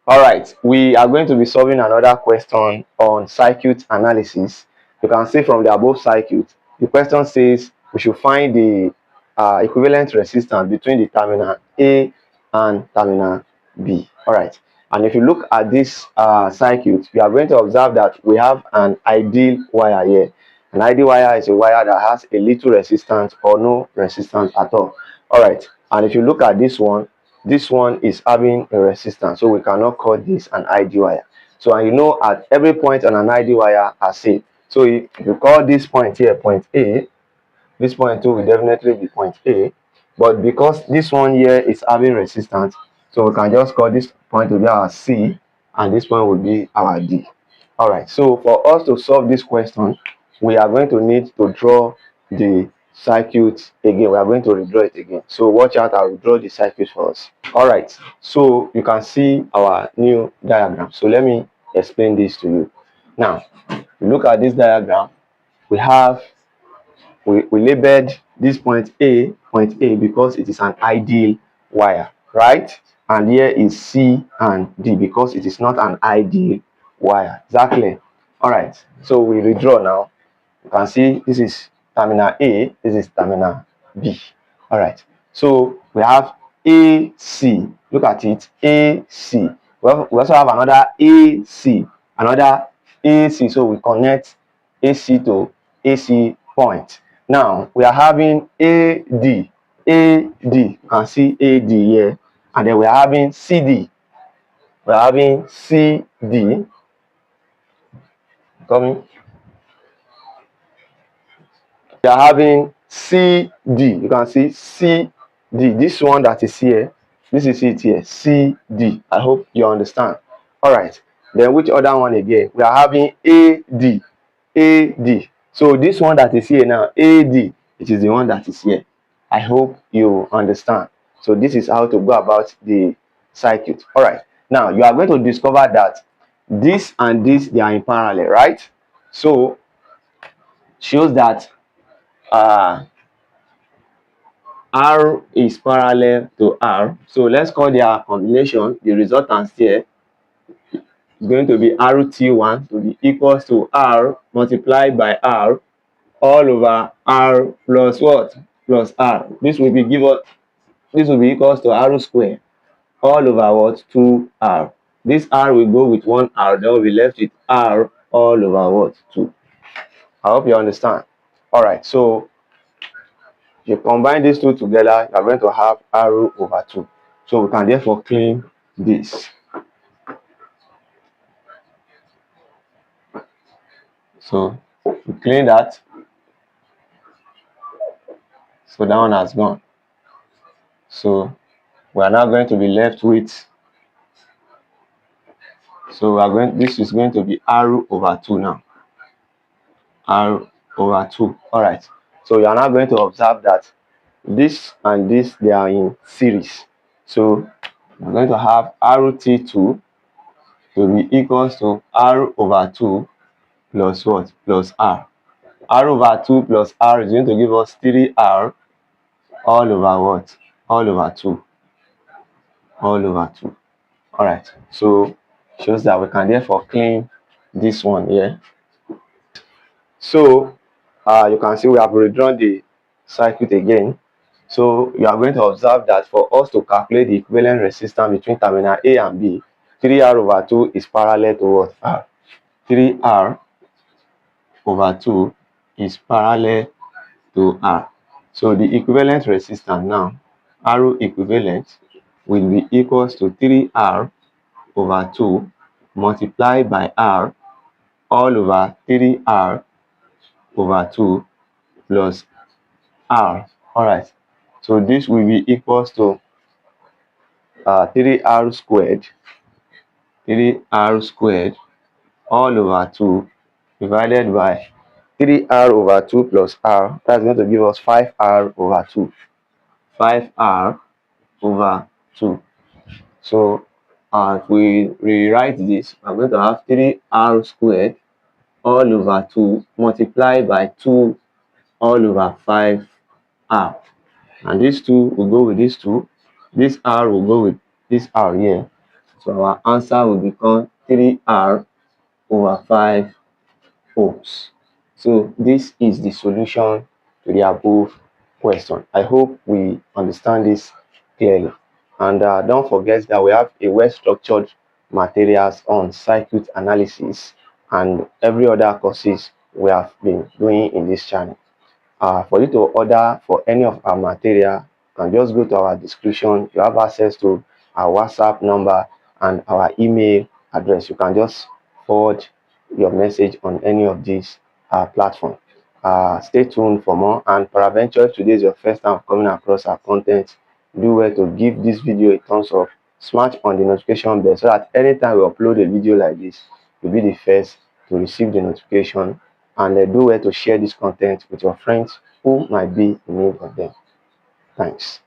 All right, we are going to be solving another question on circuit analysis. You can see from the above circuit, the question says we should find the equivalent resistance between the terminal A and terminal B. All right, and if you look at this circuit, you are going to observe that we have an ideal wire here. An ideal wire is a wire that has a little resistance or no resistance at all. All right, and if you look at this one is having a resistance, so we cannot call this an ideal wire. So, and you know, at every point on an ideal wire are same. So if you call this point here point A, this point too will definitely be point A, but because this one here is having resistance, so we can just call this point to be our C and this point will be our D. All right, so for us to solve this question, we are going to need to draw the circuit again. We are going to redraw it again. So watch out, I will draw the circuit for us. All right, so you can see our new diagram. So let me explain this to you. Now, look at this diagram. We have we labeled this point A because it is an ideal wire, right? And here is C and D because it is not an ideal wire. Exactly. All right, so we redraw now. You can see this is terminal A, this is terminal B. All right, so we have AC. Look at it, AC. We also have another AC, so we connect AC to AC point. Now we are having AD. You can see AD here, and then we are having CD. We are having CD coming. We are having CD. You can see CD. This one that is here, this is it here, CD. I hope you understand. All right. Then which other one again? We are having AD. So this one that is here now, AD, it is the one that is here. I hope you understand. So this is how to go about the circuit. All right. Now you are going to discover that this and this, they are in parallel, right? So shows that R is parallel to R. So let's call their combination, the resultant here is going to be RT1 to be equals to R multiplied by R all over R plus what? Plus R. This will be equals to R squared all over what? 2R. This R will go with 1R, then we'll be left with R all over what? 2. I hope you understand. All right, so if you combine these two together, you are going to have R over 2. So we can therefore clean this. So we clean that. So that one has gone. So we are now going to be left with. So we are going. This is going to be R over 2 now. R over 2. All right. So you are now going to observe that this and this, they are in series. So we're going to have RT2 to be equals to R over 2 plus what? Plus R. R over 2 plus R is going to give us 3R all over what? All over 2. All over 2. All right. So shows that we can therefore clean this one here. So you can see we have redrawn the circuit again. So you are going to observe that for us to calculate the equivalent resistance between terminal A and B, 3R over 2 is parallel to what? R. 3R over 2 is parallel to R. So the equivalent resistance now, R equivalent, will be equals to 3R over 2 multiplied by R all over 3R over 2 plus R. All right. So this will be equals to 3R squared all over 2 divided by 3R over 2 plus R. That's going to give us 5R over 2. 5R over 2. So if we rewrite this, I'm going to have 3R squared all over 2 multiplied by 2 all over 5R. And these 2 will go with these 2. This R will go with this R here. So our answer will become 3R over 5 ohms. So this is the solution to the above question. I hope we understand this clearly. And don't forget that we have a well-structured materials on circuit analysis and every other courses we have been doing in this channel. For you to order for any of our material, you can just go to our description. You have access to our WhatsApp number and our email address. You can just forward your message on any of these platforms. Stay tuned for more, and peradventure, if today is your first time coming across our content, do well to give this video a thumbs up, smash on the notification bell so that anytime we upload a video like this, you'll be the first to receive the notification, and do well to share this content with your friends who might be in need of them. Thanks.